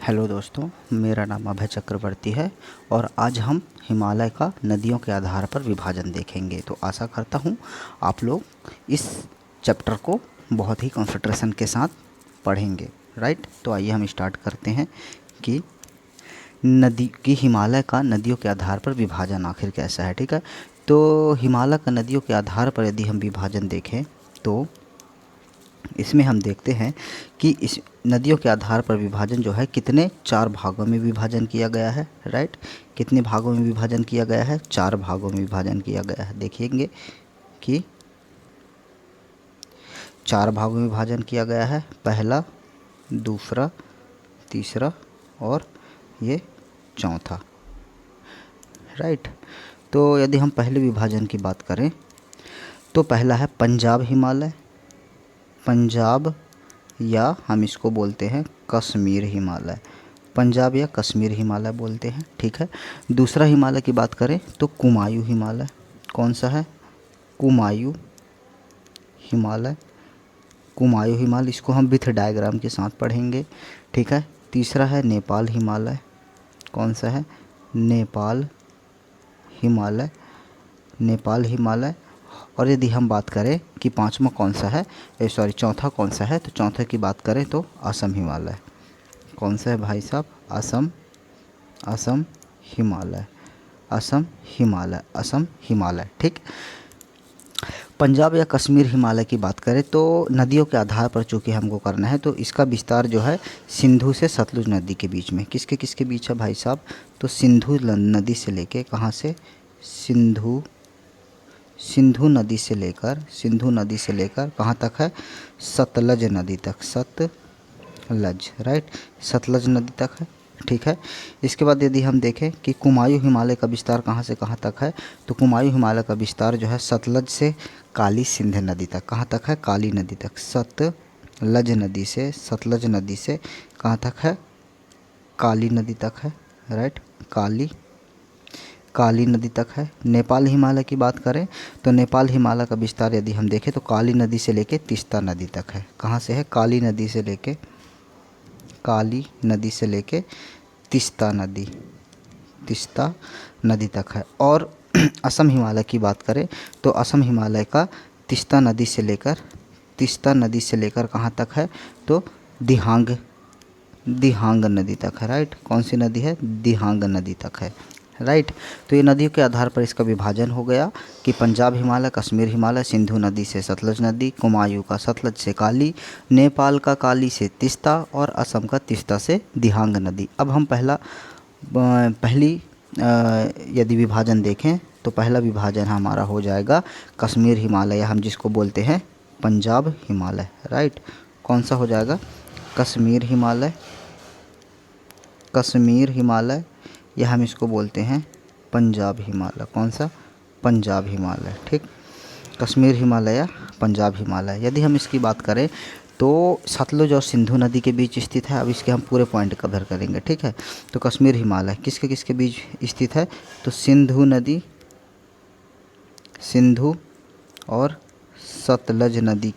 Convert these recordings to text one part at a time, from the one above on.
Hello दोस्तों, मेरा नाम अभय चक्रवर्ती है और आज हम हिमालय का नदियों के आधार पर विभाजन देखेंगे। तो आशा करता हूँ आप लोग इस चैप्टर को बहुत ही कंसंट्रेशन के साथ पढ़ेंगे। राइट, तो आइए हम स्टार्ट करते हैं कि हिमालय का नदियों के आधार पर विभाजन आखिर कैसा है। ठीक है, तो हिमालय का नदियों के आधार पर यदि हम विभाजन देखें तो इसमें हम देखते हैं कि इस नदियों के आधार पर विभाजन जो है कितने 4 भागों में विभाजन किया गया है। राइट, कितने भागों में विभाजन किया गया है? 4 भागों में विभाजन किया गया है। देखिएंगे कि 4 भागों में विभाजन किया गया है, पहला, दूसरा, तीसरा और ये चौथा। राइट, तो यदि हम पहले विभाजन की बात करें तो पहला है पंजाब हिमालय। पंजाब या हम इसको बोलते हैं कश्मीर हिमालय, पंजाब या कश्मीर हिमालय बोलते हैं। ठीक है, दूसरा हिमालय की बात करें तो कुमायूं हिमालय। कौन सा है? कुमायूं हिमालय। कुमायूं हिमालय, इसको हम विथ डायग्राम के साथ पढ़ेंगे। ठीक है, तीसरा है नेपाल हिमालय। कौन सा है? नेपाल हिमालय, नेपाल हिमालय। और यदि हम बात करें कि पांचवा कौन सा है, चौथा कौन सा है, तो चौथे की बात करें तो असम हिमालय। कौन सा है भाई साहब? असम, असम हिमालय, असम हिमालय, असम हिमालय। ठीक, पंजाब या कश्मीर हिमालय की बात करें तो नदियों के आधार पर चूँकि हमको करना है तो इसका विस्तार जो है सिंधु से सतलुज नदी के बीच में। किसके किसके बीच है भाई साहब? तो सिंधु नदी से लेके, कहाँ से? सिंधु नदी से लेकर कहाँ तक है? सतलज नदी तक, सतलज। राइट, सतलज नदी तक है। ठीक है, इसके बाद यदि हम देखें कि कुमायूं हिमालय का विस्तार कहाँ से कहाँ तक है, तो कुमायूं हिमालय का विस्तार जो है सतलज से काली सिंध नदी तक। कहाँ तक है? काली नदी तक। सतलज नदी से कहाँ तक है? काली नदी तक है। राइट, काली नदी तक है। नेपाल हिमालय की बात करें तो नेपाल हिमालय का विस्तार यदि हम देखें तो काली नदी से लेके तीस्ता नदी तक है। कहाँ से है? काली नदी से लेके तीस्ता नदी तक है। और असम हिमालय की बात करें तो असम हिमालय का तीस्ता नदी से लेकर कहाँ तक है? तो दिहांग नदी तक है। राइट, कौन सी नदी है? दिहांग नदी तक है। राइट, तो ये नदियों के आधार पर इसका विभाजन हो गया कि पंजाब हिमालय, कश्मीर हिमालय, सिंधु नदी से सतलज नदी, कुमायूं का सतलज से काली, नेपाल का काली से तीस्ता और असम का तीस्ता से दिहांग नदी। अब हम पहली यदि विभाजन देखें तो पहला विभाजन हमारा हो जाएगा कश्मीर हिमालय, या हम जिसको बोलते हैं पंजाब हिमालय। राइट, कौन सा हो जाएगा? कश्मीर हिमालय, या हम इसको बोलते हैं पंजाब हिमालय। कौन सा? पंजाब हिमालय। ठीक, कश्मीर हिमालय या पंजाब हिमालय। यदि हम इसकी बात करें तो सतलुज और सिंधु नदी के बीच स्थित है। अब इसके हम पूरे पॉइंट कवर करेंगे। ठीक है, तो कश्मीर हिमालय किसके किसके बीच स्थित है? तो सिंधु और सतलज नदी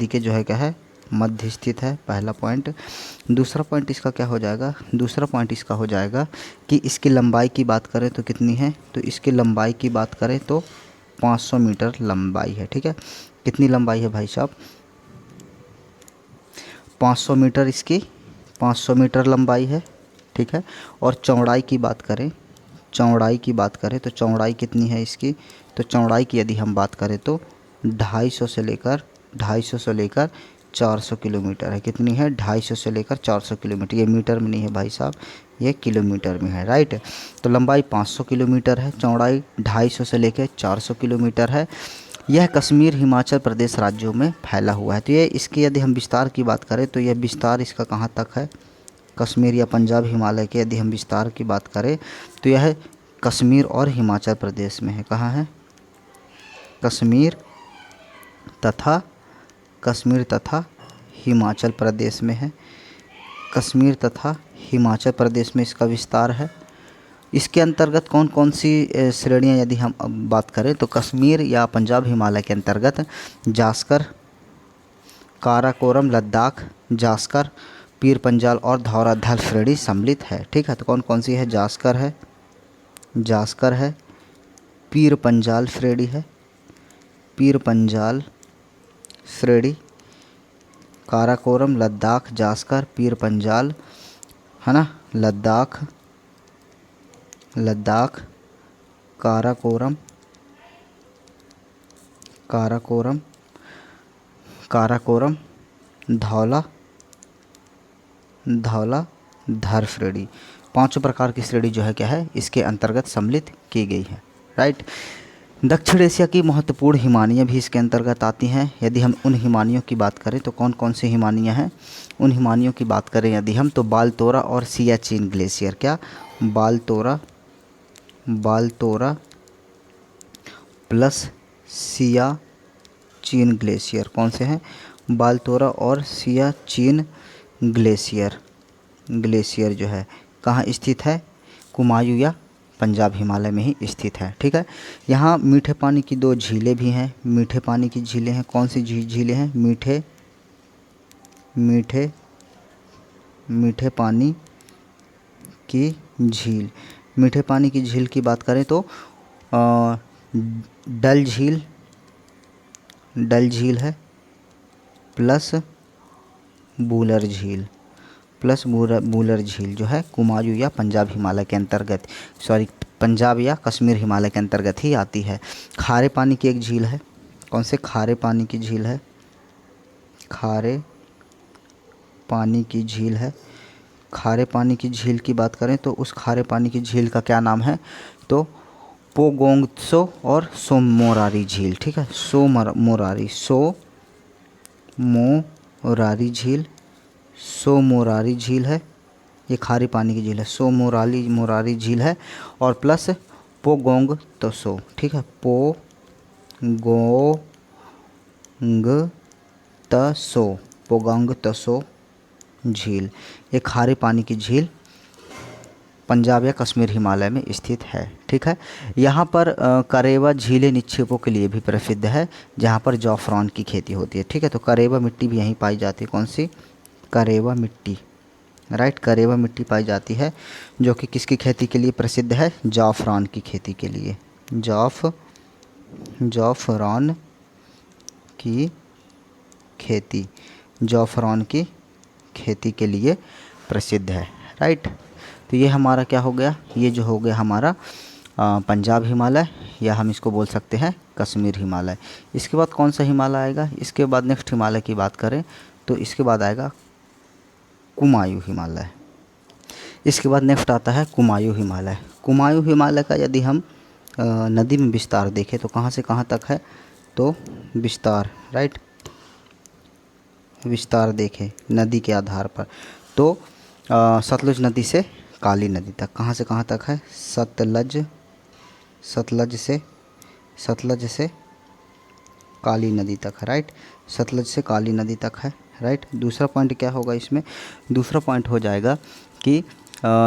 के जो है क्या है? मध्य स्थित है। पहला पॉइंट। दूसरा पॉइंट इसका क्या हो जाएगा? दूसरा पॉइंट इसका हो जाएगा कि इसकी लंबाई की बात करें तो कितनी है? तो इसकी लंबाई की बात करें तो 500 मीटर लंबाई है। ठीक है, कितनी लंबाई है भाई साहब? 500 मीटर, इसकी 500 मीटर लंबाई है। ठीक है, और चौड़ाई की बात करें तो चौड़ाई कितनी है इसकी? तो चौड़ाई की यदि हम बात करें तो 250 से लेकर 400 किलोमीटर है। कितनी है? 250 से लेकर 400 किलोमीटर। ये मीटर में नहीं है भाई साहब, ये किलोमीटर में है। राइट, तो लंबाई 500 किलोमीटर है, चौड़ाई 250 से लेकर 400 किलोमीटर है। यह कश्मीर, हिमाचल प्रदेश राज्यों में फैला हुआ है। तो ये इसकी यदि हम विस्तार की बात करें तो यह विस्तार इसका कहाँ तक है? कश्मीर या पंजाब हिमालय के यदि हम विस्तार की बात करें तो यह कश्मीर और हिमाचल प्रदेश में है। कहाँ है? कश्मीर तथा हिमाचल प्रदेश में है। कश्मीर तथा हिमाचल प्रदेश में इसका विस्तार है। इसके अंतर्गत कौन कौन सी श्रेणियाँ यदि हम अब बात करें तो कश्मीर या पंजाब हिमालय के अंतर्गत जास्कर, काराकोरम लद्दाख, जास्कर, पीर पंजाल और धौलाधार श्रेणी सम्मिलित है। ठीक है, तो कौन कौन सी है? जास्कर है, जास्कर है, पीर पंजाल श्रेणी है, पीर पंजाल श्रेणी, काराकोरम, लद्दाख, जास्कर, पीर पंजाल, है ना, लद्दाख, लद्दाख, काराकोरम, काराकोरम, काराकोरम, धौला, धौलाधार श्रेणी, पांचों प्रकार की श्रेणी जो है क्या है इसके अंतर्गत सम्मिलित की गई है। राइट। दक्षिण एशिया की महत्वपूर्ण हिमानियाँ भी इसके अंतर्गत आती हैं। यदि हम उन हिमानियों की बात करें तो कौन कौन सी हिमानियाँ हैं? उन हिमानियों की बात करें यदि हम, तो बालतोरा और सियाचिन ग्लेशियर। क्या? बालतोरा, बालतोरा प्लस सियाचिन ग्लेशियर। कौन से हैं? बालतोरा और सियाचिन ग्लेशियर। ग्लेशियर जो है कहाँ स्थित है? कुमायूं या पंजाब हिमालय में ही स्थित है। ठीक है। यहाँ मीठे पानी की 2 झीलें भी हैं। मीठे पानी की झीलें हैं। कौन सी झीलें हैं? मीठे मीठे मीठे पानी की झील। मीठे पानी की झील की बात करें तो डल झील, डल झील है, प्लस बूलर झील, प्लस बूलर झील जो है कुमायूं या पंजाब हिमालय के अंतर्गत, पंजाब या कश्मीर हिमालय के अंतर्गत ही आती है। खारे पानी की एक झील है। कौन से? खारे पानी की झील है, खारे पानी की झील है। खारे पानी की झील की बात करें तो उस खारे पानी की झील का क्या नाम है? तो पोगोंगत्सो और सोमोरारी झील। ठीक है, सोमोरारी झील, सोमोरारी झील है, ये खारे पानी की झील है, मोरारी झील है, और प्लस पोगोंगत्सो। ठीक है, पोगोंगत्सो झील, ये खारे पानी की झील पंजाब या कश्मीर हिमालय में स्थित है। ठीक है। यहाँ पर करेवा झीलें निक्षेपों के लिए भी प्रसिद्ध है, जहाँ पर जॉफरान की खेती होती है। ठीक है, तो करेवा मिट्टी भी यहीं पाई जाती है। कौन सी? करेवा मिट्टी। राइट, करेवा मिट्टी पाई जाती है जो कि किसकी खेती के लिए प्रसिद्ध है? जाफरान की खेती के लिए। जाफरान की खेती, जाफरान की खेती के लिए प्रसिद्ध है। राइट, तो ये हमारा क्या हो गया? ये जो हो गया हमारा पंजाब हिमालय, या हम इसको बोल सकते हैं कश्मीर हिमालय। इसके बाद कौन सा हिमालय आएगा? इसके बाद नेक्स्ट हिमालय की बात करें तो इसके बाद आएगा कुमायूं हिमालय। इसके बाद नेक्स्ट आता है कुमायूं हिमालय। कुमायूं हिमालय का यदि हम नदी में विस्तार देखें तो कहाँ से कहाँ तक है? तो विस्तार, राइट, विस्तार देखें नदी के आधार पर तो सतलुज नदी से काली नदी तक। कहाँ से कहाँ तक है? सतलज से काली नदी तक है। राइट, सतलज से काली नदी तक है। राइट, दूसरा पॉइंट क्या होगा इसमें? दूसरा पॉइंट हो जाएगा कि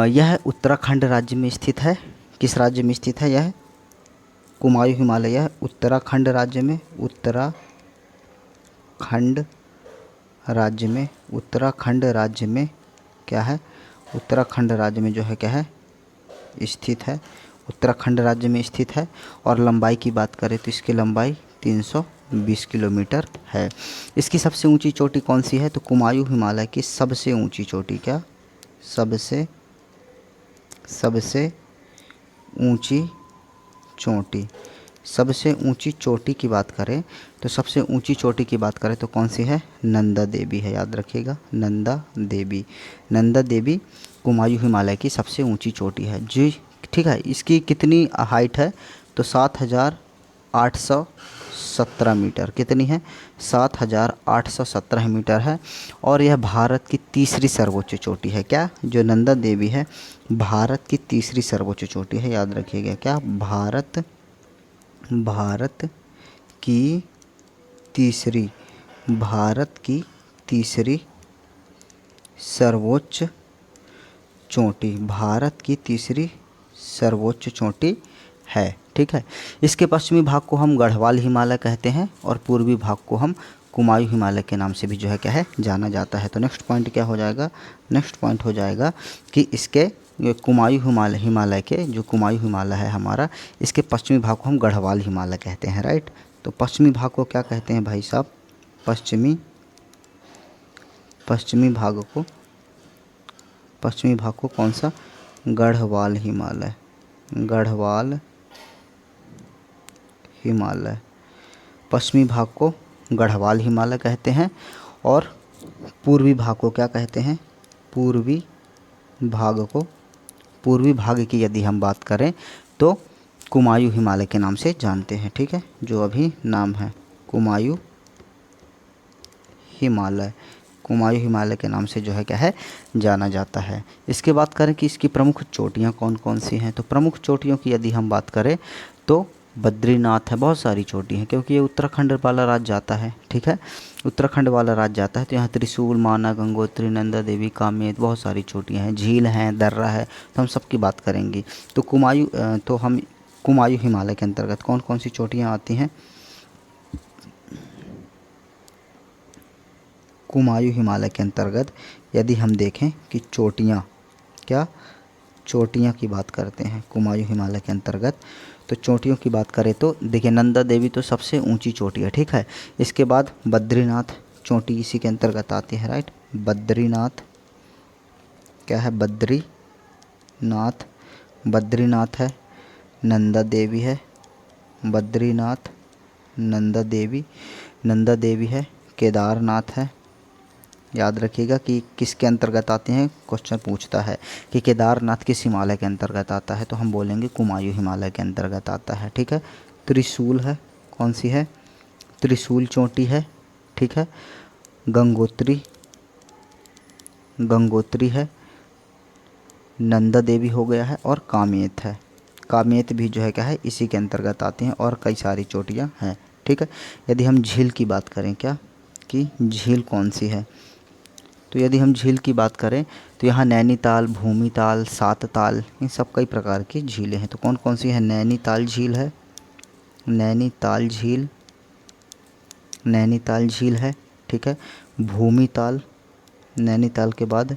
यह उत्तराखंड राज्य में स्थित है। किस राज्य में स्थित है यह? कुमायूं हिमालय यह उत्तराखंड राज्य में, उत्तराखंड राज्य में क्या है? उत्तराखंड राज्य में जो है क्या है? स्थित है। उत्तराखंड राज्य में स्थित है। और लंबाई की बात करें तो इसकी लंबाई 320 किलोमीटर है। इसकी सबसे ऊंची चोटी कौन सी है? तो कुमायूं हिमालय की सबसे ऊंची चोटी, क्या? सबसे ऊंची चोटी, सबसे ऊंची चोटी की बात करें तो सबसे ऊंची चोटी की बात करें तो कौन सी है? नंदा देवी है, याद रखिएगा, नंदा देवी कुमायूं हिमालय की सबसे ऊंची चोटी है जी। ठीक है, इसकी कितनी हाइट है? तो 7,817 मीटर। कितनी है? 7,817 मीटर है। और यह भारत की तीसरी सर्वोच्च चोटी है। क्या? जो नंदा देवी है भारत की तीसरी सर्वोच्च चोटी है, याद रखिएगा। क्या? भारत की तीसरी सर्वोच्च चोटी, भारत की तीसरी सर्वोच्च चोटी है। ठीक है, इसके पश्चिमी भाग को हम गढ़वाल हिमालय कहते हैं और पूर्वी भाग को हम कुमायूं हिमालय के नाम से भी जो है क्या है जाना जाता है। तो नेक्स्ट पॉइंट क्या हो जाएगा, नेक्स्ट पॉइंट हो जाएगा कि इसके कुमायूं हिमालय के जो कुमायूं हिमालय है हमारा, इसके पश्चिमी भाग को हम गढ़वाल हिमालय कहते हैं, राइट। तो पश्चिमी भाग को क्या कहते हैं भाई साहब, पश्चिमी भाग को कौन सा, गढ़वाल हिमालय, गढ़वाल हिमालय, पश्चिमी भाग को गढ़वाल हिमालय कहते हैं। और पूर्वी भाग को क्या कहते हैं, पूर्वी भाग की यदि हम बात करें तो कुमायूं हिमालय के नाम से जानते हैं, ठीक है, जो अभी नाम है कुमायूं हिमालय के नाम से जो है क्या है जाना जाता है। इसके बात करें कि इसकी प्रमुख चोटियाँ कौन कौन सी हैं, तो प्रमुख चोटियों की यदि हम बात करें तो बद्रीनाथ है, बहुत सारी चोटी हैं क्योंकि ये उत्तराखंड वाला राज्य जाता है, ठीक है, उत्तराखंड वाला राज्य जाता है। तो यहाँ त्रिशूल, माना, गंगोत्री, नंदा देवी, कामेत, बहुत सारी चोटियाँ हैं, झील हैं, दर्रा है, तो हम सबकी बात करेंगे। तो हम कुमायूं हिमालय के अंतर्गत कौन कौन सी चोटियाँ आती हैं, कुमायूं हिमालय के अंतर्गत यदि हम देखें कि चोटियाँ की बात करते हैं कुमायूं हिमालय के अंतर्गत, तो चोटियों की बात करें तो देखिए नंदा देवी तो सबसे ऊंची चोटी है, ठीक है। इसके बाद बद्रीनाथ चोटी इसी के अंतर्गत आती है, राइट। बद्रीनाथ क्या है, बद्रीनाथ है, नंदा देवी है, बद्रीनाथ, नंदा देवी है, केदारनाथ है। याद रखिएगा कि किसके अंतर्गत आते हैं, क्वेश्चन पूछता है कि केदारनाथ किस हिमालय के अंतर्गत आता है, तो हम बोलेंगे कुमायूं हिमालय के अंतर्गत आता है, ठीक है। त्रिशूल है, कौन सी है, त्रिशूल चोटी है, ठीक है। गंगोत्री है, नंदा देवी हो गया है, और कामेत है, कामेत भी जो है क्या है इसी के अंतर्गत आते हैं, और कई सारी चोटियाँ हैं, ठीक है। यदि हम झील की बात करें क्या कि झील कौन सी है, तो यदि हम झील की बात करें तो यहाँ नैनीताल, भूमिताल, सातताल, इन सब कई प्रकार की झीलें हैं। तो कौन कौन सी है, नैनीताल झील है, नैनीताल झील है, ठीक है। भूमिताल, नैनीताल के बाद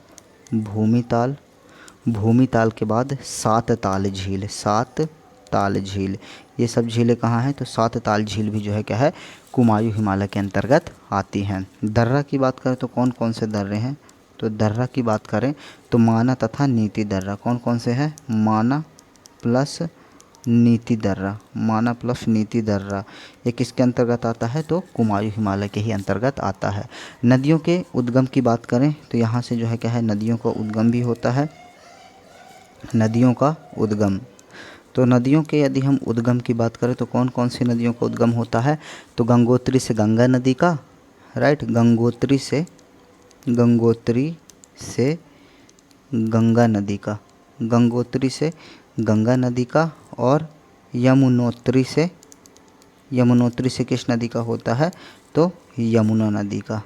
भूमिताल के बाद सातताल झील, ये सब झीलें कहाँ हैं, तो सातताल झील भी जो है क्या है कुमायूं हिमालय के अंतर्गत आती हैं। दर्रा की बात करें तो कौन कौन से दर्रे हैं, तो दर्रा की बात करें तो माना तथा नीति दर्रा, कौन कौन से हैं, माना प्लस नीति दर्रा, ये किसके अंतर्गत आता है, तो कुमायूं हिमालय के ही अंतर्गत आता है। नदियों के उद्गम की बात करें तो यहाँ से जो है क्या है नदियों का उद्गम भी होता है, नदियों का उद्गम। तो नदियों के यदि हम उद्गम की बात करें तो कौन कौन सी नदियों का उद्गम होता है, तो गंगोत्री से गंगा नदी का, राइट, गंगोत्री से गंगा नदी का, और यमुनोत्री से किस नदी का होता है, तो यमुना नदी का,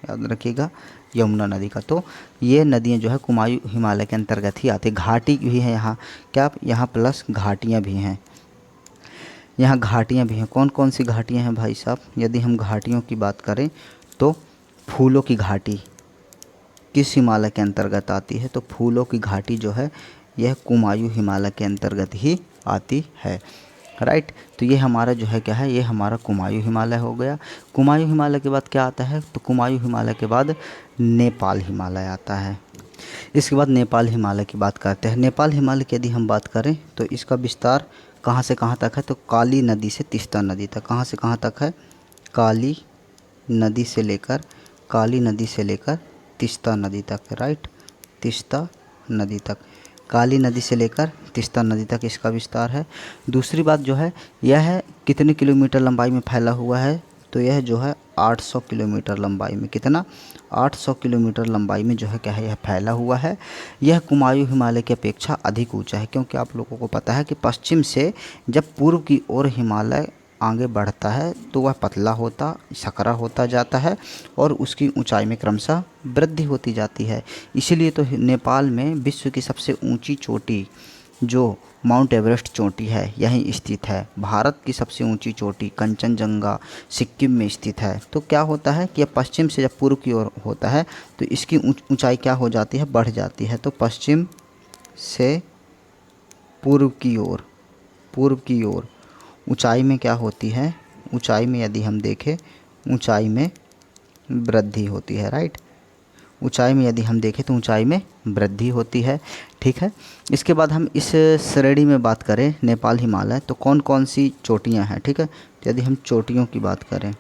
याद रखिएगा यमुना नदी का। तो ये नदियाँ जो है कुमायूं हिमालय के अंतर्गत ही आती है। घाटी भी है यहाँ, क्या यहाँ प्लस घाटियाँ भी हैं, यहाँ घाटियाँ भी हैं। कौन कौन सी घाटियाँ हैं भाई साहब, यदि हम घाटियों की बात करें तो फूलों की घाटी किस हिमालय के अंतर्गत आती है, तो फूलों की घाटी जो है यह कुमायूं हिमालय के अंतर्गत ही आती है, राइट। तो ये हमारा जो है क्या है, ये हमारा कुमायूं हिमालय हो गया। कुमायूं हिमालय के बाद क्या आता है, तो कुमायूं हिमालय के बाद नेपाल हिमालय आता है। इसके बाद नेपाल हिमालय की बात करते हैं। नेपाल हिमालय की यदि हम बात करें तो इसका विस्तार कहाँ से कहाँ तक है, तो काली नदी से तीस्ता नदी तक, कहाँ से कहाँ तक है, काली नदी से लेकर तीस्ता नदी तक, राइट, तीस्ता नदी तक, काली नदी से लेकर तीस्ता नदी तक इसका विस्तार है। दूसरी बात जो है यह है कितने किलोमीटर लंबाई में फैला हुआ है, तो यह जो है 800 किलोमीटर लंबाई में, कितना, 800 किलोमीटर लंबाई में जो है क्या है यह फैला हुआ है। यह कुमायूं हिमालय की अपेक्षा अधिक ऊंचा है, क्योंकि आप लोगों को पता है कि पश्चिम से जब पूर्व की ओर हिमालय आगे बढ़ता है तो वह पतला होता, सकरा होता जाता है और उसकी ऊंचाई में क्रमशः वृद्धि होती जाती है। इसीलिए तो नेपाल में विश्व की सबसे ऊंची चोटी जो माउंट एवरेस्ट चोटी है यहीं स्थित है। भारत की सबसे ऊंची चोटी कंचनजंगा सिक्किम में स्थित है। तो क्या होता है कि यह पश्चिम से जब पूर्व की ओर होता है तो इसकी ऊंचाई क्या हो जाती है, बढ़ जाती है। तो पश्चिम से पूर्व की ओर ऊंचाई में क्या होती है, ऊंचाई में यदि हम देखें ऊंचाई में वृद्धि होती है, राइट। ऊंचाई में यदि हम देखें तो ऊंचाई में वृद्धि होती है, ठीक है। इसके बाद हम इस श्रेणी में बात करें नेपाल हिमालय, तो कौन कौन सी चोटियां हैं, ठीक है। तो यदि हम चोटियों की बात करें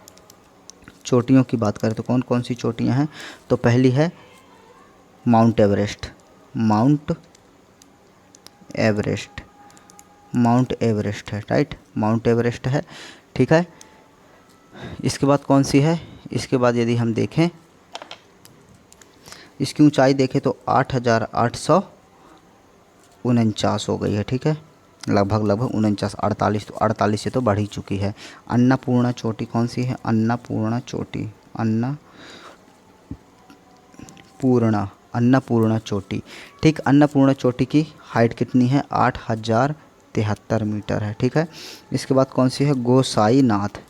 तो कौन कौन सी चोटियां हैं, तो पहली है माउंट एवरेस्ट, है, राइट, माउंट एवरेस्ट है, ठीक है। इसके बाद कौन सी है, इसके बाद यदि हम देखें इसकी ऊंचाई देखें तो 8,849 हो गई है, ठीक है, लगभग 49, 48, तो 48 से तो बढ़ ही चुकी है। अन्नपूर्णा चोटी कौन सी है, अन्नपूर्णा चोटी, ठीक। अन्नपूर्णा चोटी की हाइट कितनी है, 8,073 मीटर है, ठीक है। इसके बाद कौन सी है, गोसाईनाथ,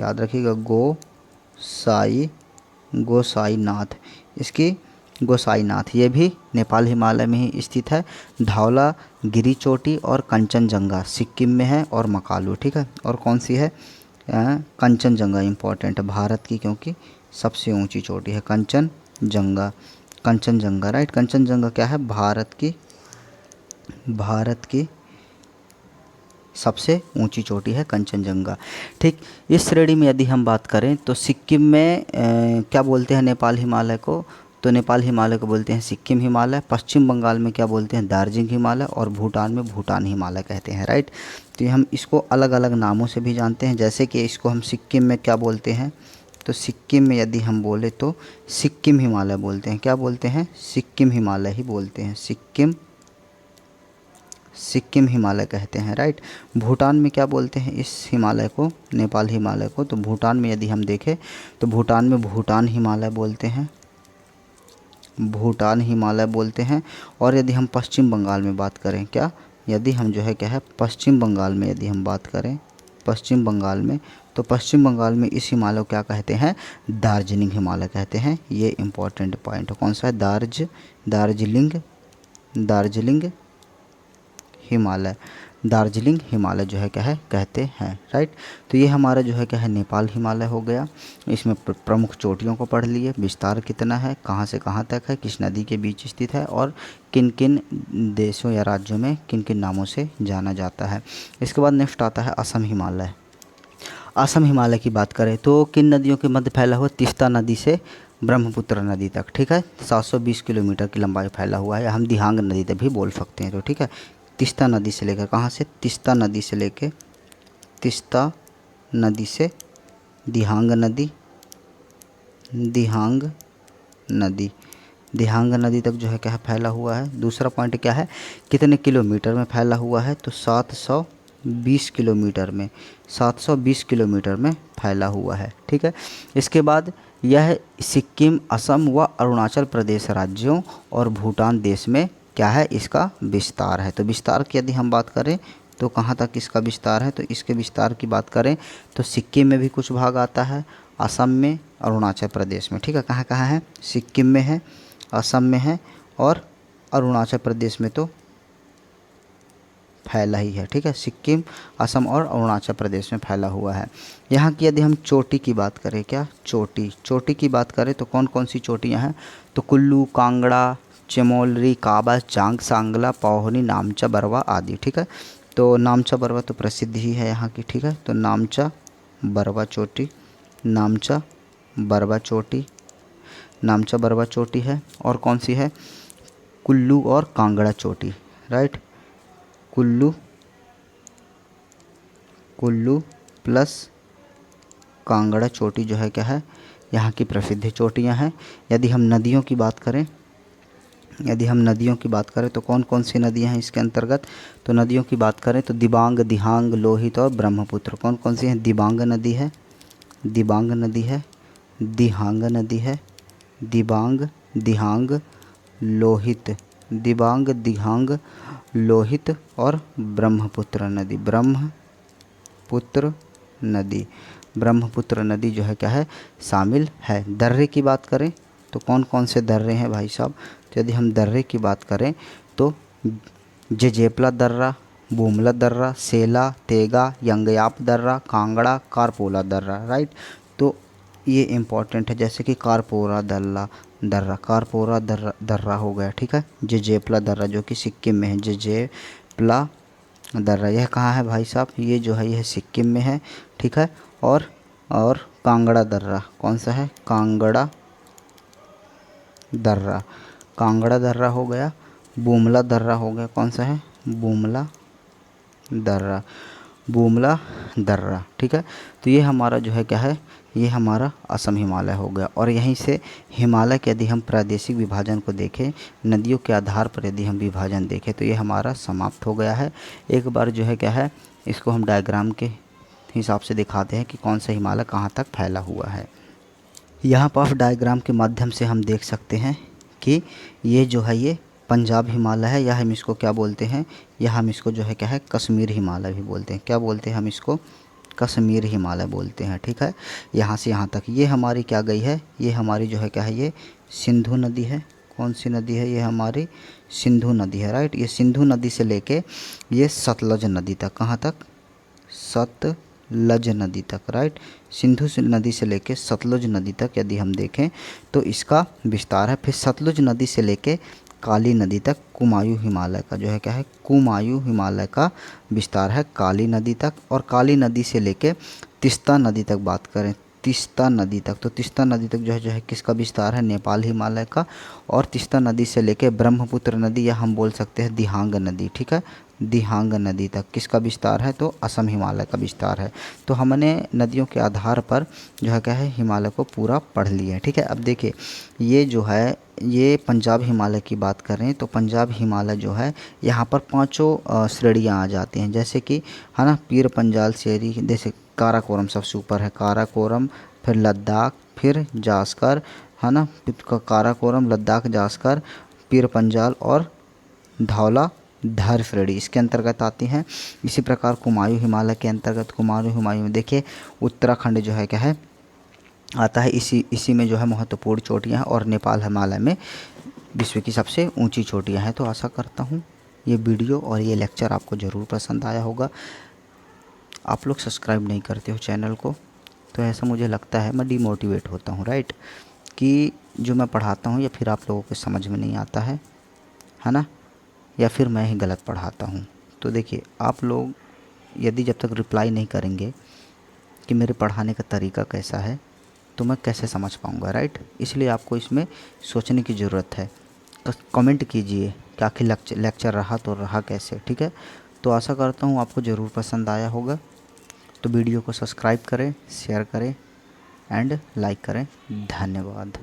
याद रखिएगा गोसाईनाथ, इसकी गोसाईनाथ, ये भी नेपाल हिमालय में ही स्थित है। धौलागिरी चोटी और कंचनजंगा सिक्किम में है और मकालू, ठीक है। और कौन सी है, कंचनजंगा इम्पॉर्टेंट है भारत की, क्योंकि सबसे ऊंची चोटी है कंचनजंगा, राइट। कंचनजंगा क्या है, भारत की सबसे ऊंची चोटी है कंचनजंगा, ठीक। इस श्रेणी में यदि हम बात करें तो सिक्किम में क्या बोलते हैं नेपाल हिमालय को, तो नेपाल हिमालय को बोलते हैं सिक्किम हिमालय। पश्चिम बंगाल में क्या बोलते हैं, दार्जिलिंग हिमालय। और भूटान में भूटान हिमालय कहते हैं, राइट। तो हम इसको अलग अलग नामों से भी जानते हैं, जैसे कि इसको हम सिक्किम में क्या बोलते हैं, तो सिक्किम में यदि हम बोले तो सिक्किम हिमालय बोलते हैं, क्या बोलते हैं, सिक्किम हिमालय ही बोलते हैं, सिक्किम हिमालय कहते हैं, राइट। भूटान में क्या बोलते हैं इस हिमालय को, नेपाल हिमालय को, तो भूटान में यदि हम देखें तो भूटान में भूटान हिमालय बोलते हैं, और यदि हम पश्चिम बंगाल में बात करें, क्या यदि हम जो है क्या है पश्चिम बंगाल में यदि हम बात करें पश्चिम बंगाल में, तो पश्चिम बंगाल में इस हिमालय को क्या कहते हैं, दार्जिलिंग हिमालय कहते हैं। ये इम्पोर्टेंट पॉइंट है, कौन सा है, दार्जिलिंग हिमालय जो है क्या है कहते हैं, राइट। तो ये हमारा जो है क्या है नेपाल हिमालय हो गया। इसमें प्रमुख चोटियों को पढ़ लिए, विस्तार कितना है, कहाँ से कहाँ तक है, किस नदी के बीच स्थित है, और किन किन देशों या राज्यों में किन किन नामों से जाना जाता है। इसके बाद नेक्स्ट आता है असम हिमालय। असम हिमालय की बात करें तो किन नदियों के मध्य फैला हुआ, तीस्ता नदी से ब्रह्मपुत्र नदी तक, ठीक है। 720 किलोमीटर की लंबाई फैला हुआ है, हम दिहांग नदी तक भी बोल सकते हैं, तो ठीक है। तीस्ता नदी से लेकर कहाँ से, तीस्ता नदी से दिहांग नदी तक जो है क्या है फैला हुआ है। दूसरा पॉइंट क्या है, कितने किलोमीटर में फैला हुआ है, तो 720 किलोमीटर में फैला हुआ है, ठीक है। इसके बाद यह सिक्किम, असम व अरुणाचल प्रदेश राज्यों और भूटान देश में क्या है, इसका विस्तार है। तो विस्तार की यदि हम बात करें तो कहाँ तक इसका विस्तार है, तो इसके विस्तार की बात करें तो सिक्किम में भी कुछ भाग आता है, असम में, अरुणाचल प्रदेश में, ठीक है। कहाँ कहाँ है, सिक्किम में है, असम में है, और अरुणाचल प्रदेश में तो फैला ही है, ठीक है। सिक्किम, असम और अरुणाचल प्रदेश में फैला हुआ है। यहाँ की यदि हम चोटी की बात करें, क्या चोटी की बात करें तो कौन कौन सी चोटियाँ हैं, तो कुल्लू, कांगड़ा, चमोली, काबा, चांग, सांगला, पौहनी, नामचा, बरवा आदि, ठीक है। तो नामचा बरवा तो प्रसिद्ध ही है यहाँ की, ठीक है। तो नामचा बरवा चोटी है। और कौन सी है, कुल्लू और कांगड़ा चोटी, राइट। कुल्लू प्लस कांगड़ा चोटी जो है क्या है, यहाँ की प्रसिद्ध चोटियाँ हैं। यदि हम नदियों की बात करें तो कौन कौन सी नदियाँ हैं इसके अंतर्गत, तो नदियों की बात करें तो दिबांग, दिहांग, लोहित और ब्रह्मपुत्र। कौन कौन सी हैं, दिबांग नदी है, दिहांग नदी है, दिबांग, दिहांग, लोहित दिबांग, दिहांग, लोहित और ब्रह्मपुत्र नदी। ब्रह्मपुत्र नदी, ब्रह्मपुत्र नदी जो है क्या है, शामिल है। दर्रे की बात करें तो कौन कौन से दर्रे हैं भाई साहब? तो यदि हम दर्रे की बात करें तो जेजेपला दर्रा, बूमला दर्रा, सेला, तेगा, यंगयाप दर्रा, कांगड़ा, कारपोला दर्रा। राइट, तो ये इम्पॉर्टेंट है। जैसे कि कारपोरा कारपोरा दर्रा हो गया, ठीक है। जेजेपला दर्रा जो कि सिक्किम में है, जेजेपला दर्रा यह कहाँ है भाई साहब? ये जो है यह सिक्किम में है, ठीक है। और कांगड़ा दर्रा कौन सा है? कांगड़ा दर्रा हो गया। बूमला दर्रा हो गया, कौन सा है? बूमला दर्रा, ठीक है। तो ये हमारा जो है क्या है, ये हमारा असम हिमालय हो गया। और यहीं से हिमालय के यदि हम प्रादेशिक विभाजन को देखें, नदियों के आधार पर यदि हम विभाजन देखें तो ये हमारा समाप्त हो गया है। एक बार जो है क्या है, इसको हम डायग्राम के हिसाब से दिखाते हैं कि कौन सा हिमालय कहाँ तक फैला हुआ है। यहाँ पर डायग्राम के माध्यम से हम देख सकते हैं कि ये जो है ये पंजाब हिमालय है, या हम इसको क्या बोलते हैं, या हम इसको जो है क्या है, कश्मीर हिमालय भी बोलते हैं। क्या बोलते हैं हम इसको? कश्मीर हिमालय बोलते हैं, ठीक है। यहाँ से यहाँ तक ये हमारी क्या गई है, ये हमारी जो है क्या है, ये सिंधु नदी है। कौन सी नदी है? ये हमारी सिंधु नदी है। राइट, ये सिंधु नदी से लेके ये सतलज नदी तक, कहाँ तक? सतलज नदी तक। राइट, सिंधु नदी से लेके सतलुज नदी तक यदि हम देखें तो इसका विस्तार है। फिर सतलुज नदी से लेके काली नदी तक कुमायूं हिमालय का जो है क्या है, कुमायूं हिमालय का विस्तार है काली नदी तक। और काली नदी से लेके तीस्ता नदी तक बात करें, तीस्ता नदी तक, तो तीस्ता नदी तक जो है किसका विस्तार है? नेपाल हिमालय का। और तीस्ता नदी से लेके ब्रह्मपुत्र नदी, या हम बोल सकते हैं दिहांग नदी, ठीक है, दिहांग नदी तक किसका विस्तार है? तो असम हिमालय का विस्तार है। तो हमने नदियों के आधार पर जो है क्या है, हिमालय को पूरा पढ़ लिया है, ठीक है। अब देखिए ये जो है, ये पंजाब हिमालय की बात करें तो पंजाब हिमालय जो है यहाँ पर पांचों श्रेणियाँ आ जाती हैं, जैसे कि है ना, पीर पंजाल शेरी, जैसे काराकोरम सबसे ऊपर है, काराकोरम, फिर लद्दाख, फिर जास्कर, है ना, काराकोरम, लद्दाख, जास्कर, पीर पंजाल और धौला धर श्रेणी इसके अंतर्गत आती हैं। इसी प्रकार कुमायूं हिमालय के अंतर्गत, कुमायूं हिमालय में देखिए उत्तराखंड जो है क्या है आता है, इसी में जो है महत्वपूर्ण चोटियाँ हैं। और नेपाल हिमालय में विश्व की सबसे ऊंची चोटियाँ हैं। तो आशा करता हूँ ये वीडियो और ये लेक्चर आपको ज़रूर पसंद आया होगा। आप लोग सब्सक्राइब नहीं करते हो चैनल को, तो ऐसा मुझे लगता है, मैं डिमोटिवेट होता हूँ। राइट, कि जो मैं पढ़ाता हूँ या फिर आप लोगों को समझ में नहीं आता है ना, या फिर मैं ही गलत पढ़ाता हूँ। तो देखिए आप लोग यदि जब तक रिप्लाई नहीं करेंगे कि मेरे पढ़ाने का तरीका कैसा है, तो मैं कैसे समझ पाऊँगा। राइट, इसलिए आपको इसमें सोचने की ज़रूरत है। तो कमेंट कीजिए कि आखिर लेक्चर रहा तो रहा कैसे, ठीक है। तो आशा करता हूँ आपको ज़रूर पसंद आया होगा। तो वीडियो को सब्सक्राइब करें, शेयर करें एंड लाइक करें। धन्यवाद।